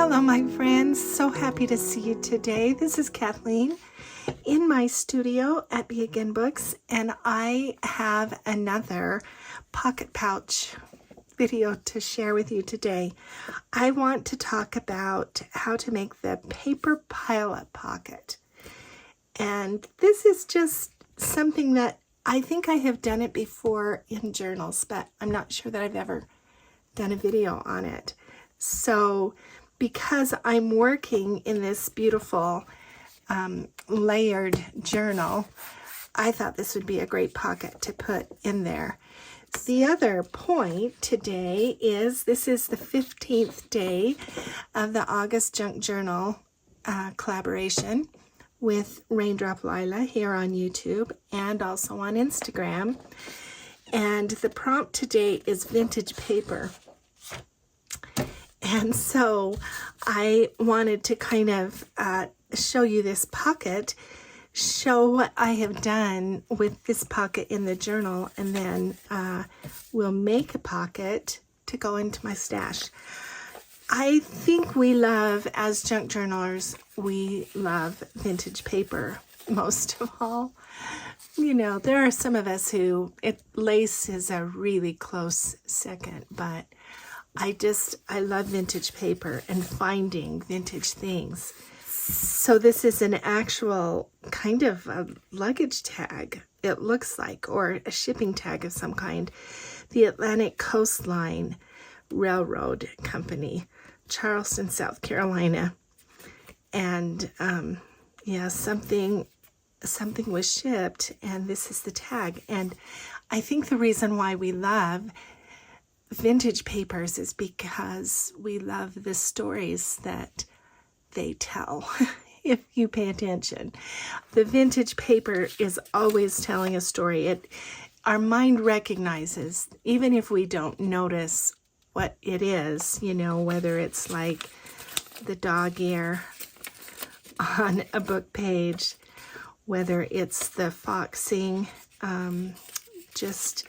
Hello, my friends. So happy to see you today. This is Kathleen in my studio at Be Again Books, and I have another pocket pouch video to share with you today. I want to talk about how to make the paper pile-up pocket. And this is just something that I think I have done it before in journals, but I'm not sure that I've ever done a video on it. So because I'm working in this beautiful layered journal, I thought this would be a great pocket to put in there. The other point today is this is the 15th day of the August Junk Journal collaboration with Raindrop Lila here on YouTube and also on Instagram. And the prompt today is vintage paper. And so I wanted to kind of show you this pocket, show what I have done with this pocket in the journal, and then we'll make a pocket to go into my stash. I think we love, as junk journalers, we love vintage paper most of all. You know, there are some of us who, lace is a really close second, but I love vintage paper and finding vintage things. So this is an actual kind of a luggage tag, it looks like, or a shipping tag of some kind. The Atlantic Coastline Railroad Company, Charleston, South Carolina. And yeah, something was shipped, and this is the tag. And I think the reason why we love vintage papers is because we love the stories that they tell. If you pay attention, the vintage paper is always telling a story. Our mind recognizes, even if we don't notice what it is, you know, whether it's like the dog ear on a book page, whether it's the foxing, just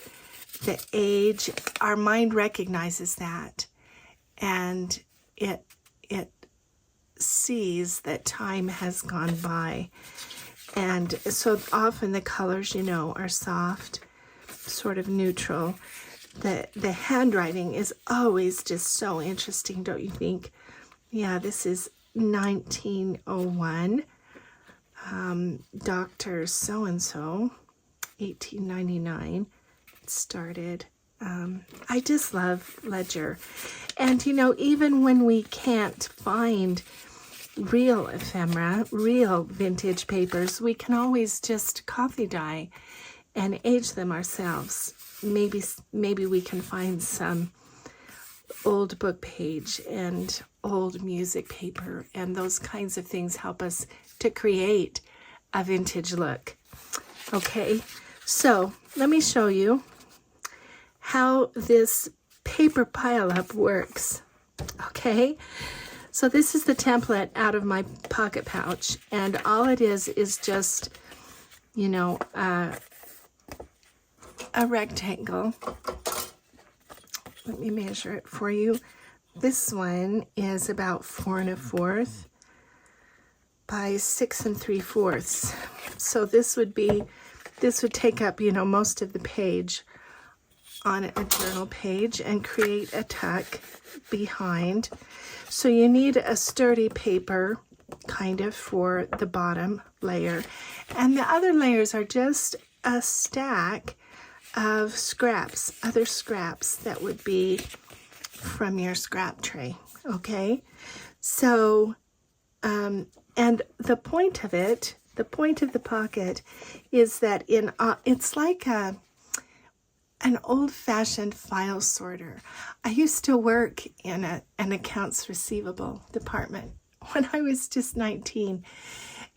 the age, our mind recognizes that, and it sees that time has gone by. And so often the colors, you know, are soft, sort of neutral. The handwriting is always just so interesting, don't you think? Yeah, this is 1901. Dr. So-and-so, 1899. Started. I just love ledger. And you know, even when we can't find real ephemera, real vintage papers, we can always just coffee dye and age them ourselves. Maybe we can find some old book page and old music paper, and those kinds of things help us to create a vintage look. Okay, so let me show you how this paper pile-up works. Okay, so this is the template out of my pocket pouch, and all it is just, you know, a rectangle. Let me measure it for you. This one is about 4 1/4 by 6 3/4. So this would take up, you know, most of the page on a journal page and create a tuck behind. So you need a sturdy paper kind of for the bottom layer, and the other layers are just a stack of scraps, other scraps that would be from your scrap tray. Okay, so and the point of it, the point of the pocket is that it's like an old-fashioned file sorter. I used to work in an accounts receivable department when I was just 19,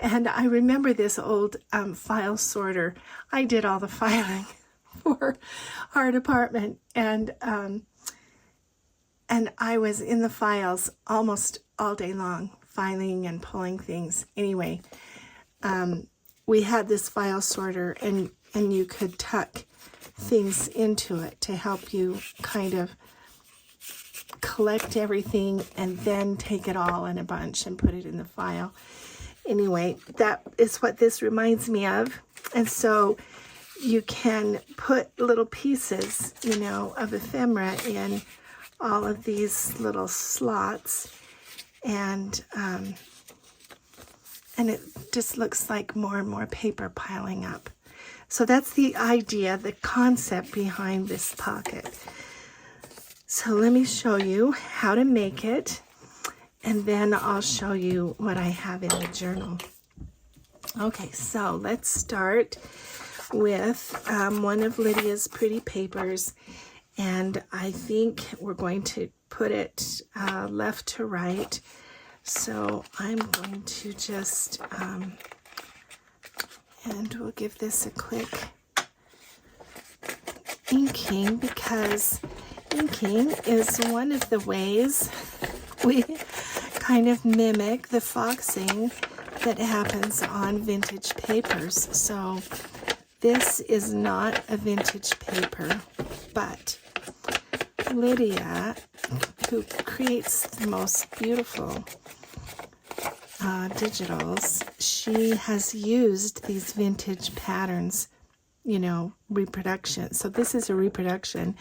and I remember this old file sorter. I did all the filing for our department, and I was in the files almost all day long, filing and pulling things. Anyway, we had this file sorter, and you could tuck things into it to help you kind of collect everything and then take it all in a bunch and put it in the file. Anyway, that is what this reminds me of. And so you can put little pieces, you know, of ephemera in all of these little slots, and it just looks like more and more paper piling up. So that's the idea, the concept behind this pocket. So let me show you how to make it, and then I'll show you what I have in the journal. Okay, so let's start with one of Lydia's pretty papers, and I think we're going to put it left to right. So I'm going to just, and we'll give this a quick inking, because inking is one of the ways we kind of mimic the foxing that happens on vintage papers. So this is not a vintage paper, but Lydia, who creates the most beautiful digitals, she has used these vintage patterns, you know, reproduction. So this is a reproduction.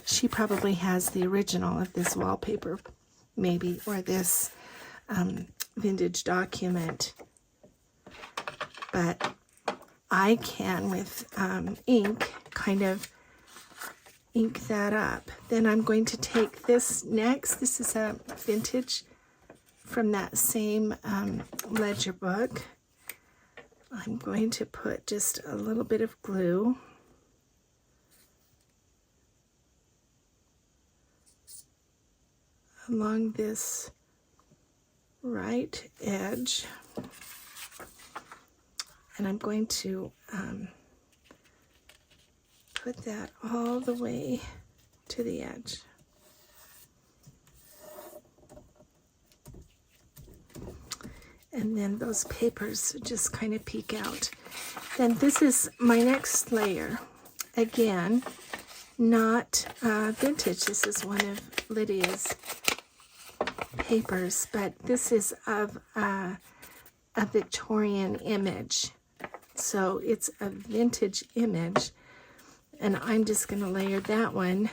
She probably has the original of this wallpaper, maybe, or this vintage document. But I can, with ink, kind of ink that up. Then I'm going to take this next. This is a vintage from that same ledger book. I'm going to put just a little bit of glue along this right edge, and I'm going to put that all the way to the edge. And then those papers just kind of peek out. Then this is my next layer. Again, not vintage. This is one of Lydia's papers, but this is of a Victorian image. So it's a vintage image, and I'm just going to layer that one.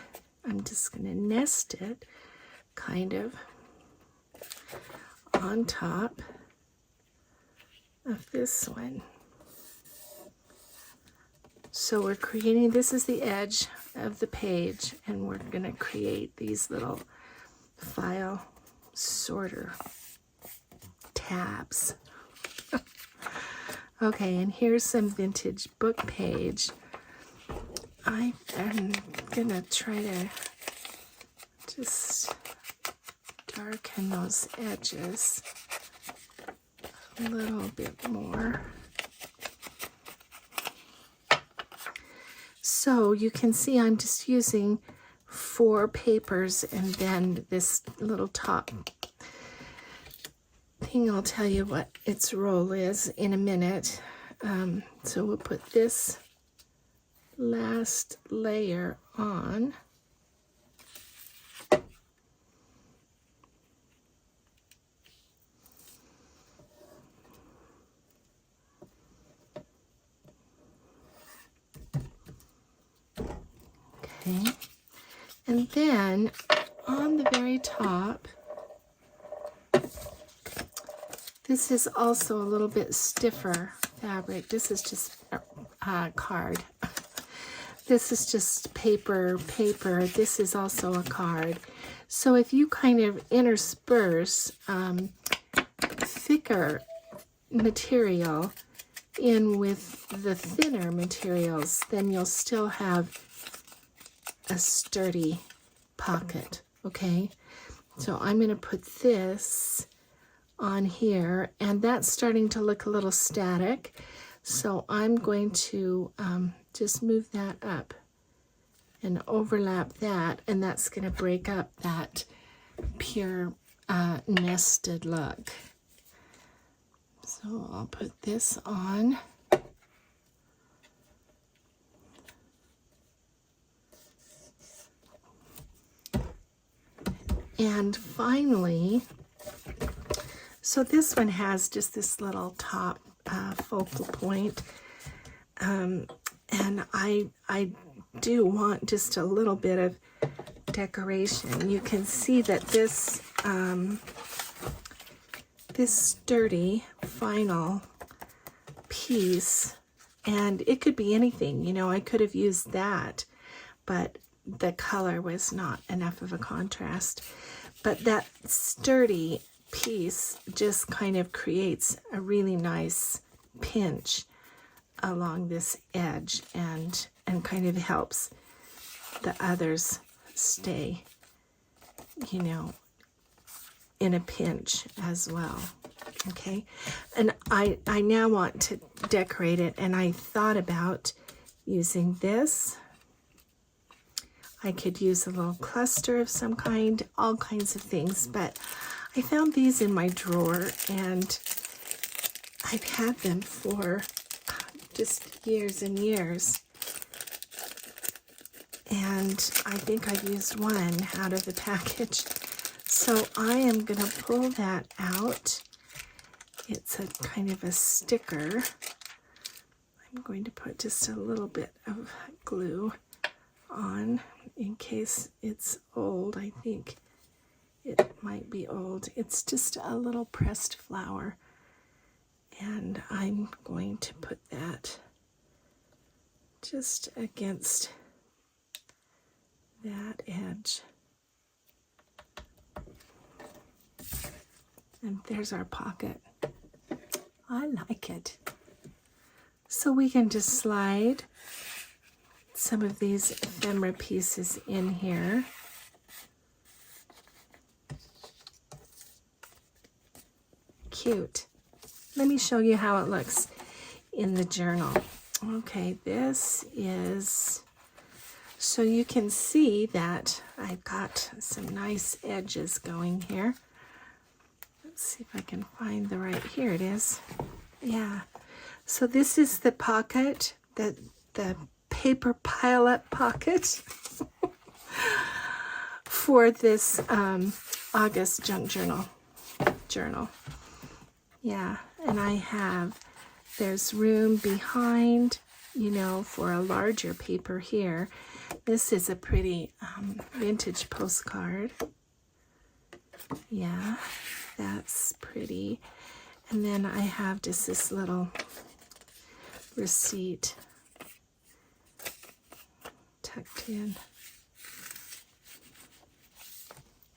I'm just going to nest it kind of on top of this one. So we're creating, this is the edge of the page, and we're going to create these little file sorter tabs. Okay, and here's some vintage book page. I am going to try to just darken those edges a little bit more. So you can see I'm just using 4 papers and then this little top thing. I'll tell you what its role is in a minute. So we'll put this last layer on. Okay, and then on the very top, this is also a little bit stiffer fabric. This is just card. This is just paper. This is also a card. So if you kind of intersperse thicker material in with the thinner materials, then you'll still have a sturdy pocket. Okay, so I'm going to put this on here, and that's starting to look a little static, so I'm going to just move that up and overlap that, and that's going to break up that pure nested look. So I'll put this on. And finally, so this one has just this little top focal point. And I do want just a little bit of decoration. You can see that this this sturdy final piece, and it could be anything, you know, I could have used that, but the color was not enough of a contrast. But that sturdy piece just kind of creates a really nice pinch along this edge, and kind of helps the others stay, you know, in a pinch as well. Okay, and I now want to decorate it, and I thought about using this. I could use a little cluster of some kind, all kinds of things, but I found these in my drawer, and I've had them for just years and years. And I think I've used one out of the package. So I am going to pull that out. It's a kind of a sticker. I'm going to put just a little bit of glue on in case it's old. I think it might be old. It's just a little pressed flower. And I'm going to put that just against that edge. And there's our pocket. I like it. So we can just slide some of these ephemera pieces in here. Cute. Let me show you how it looks in the journal. Okay, this is, so you can see that I've got some nice edges going here. Let's see if I can find the right, here it is. Yeah, so this is the pocket, the paper pile-up pocket for this August junk journal. Yeah, and I have, there's room behind, you know, for a larger paper here. This is a pretty vintage postcard. Yeah, that's pretty. And then I have just this little receipt tucked in.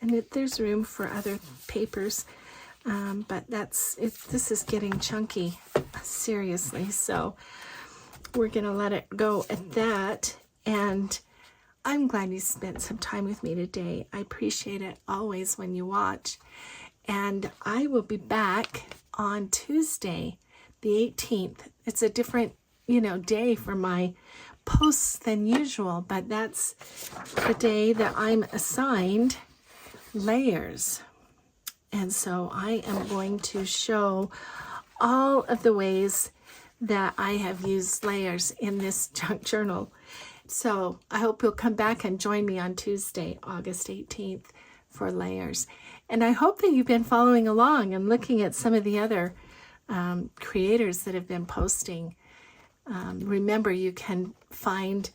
And there's room for other papers, but this is getting chunky, seriously. So we're gonna let it go at that. And I'm glad you spent some time with me today. I appreciate it always when you watch. And I will be back on Tuesday, the 18th. It's a different, you know, day for my posts than usual, but that's the day that I'm assigned layers. And so I am going to show all of the ways that I have used layers in this junk journal. So I hope you'll come back and join me on Tuesday, August 18th for layers. And I hope that you've been following along and looking at some of the other creators that have been posting. Remember, you can find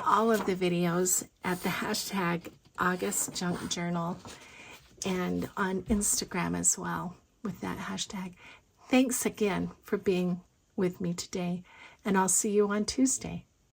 all of the videos at the hashtag August Junk Journal and on Instagram as well with that hashtag. Thanks again for being with me today, and I'll see you on Tuesday.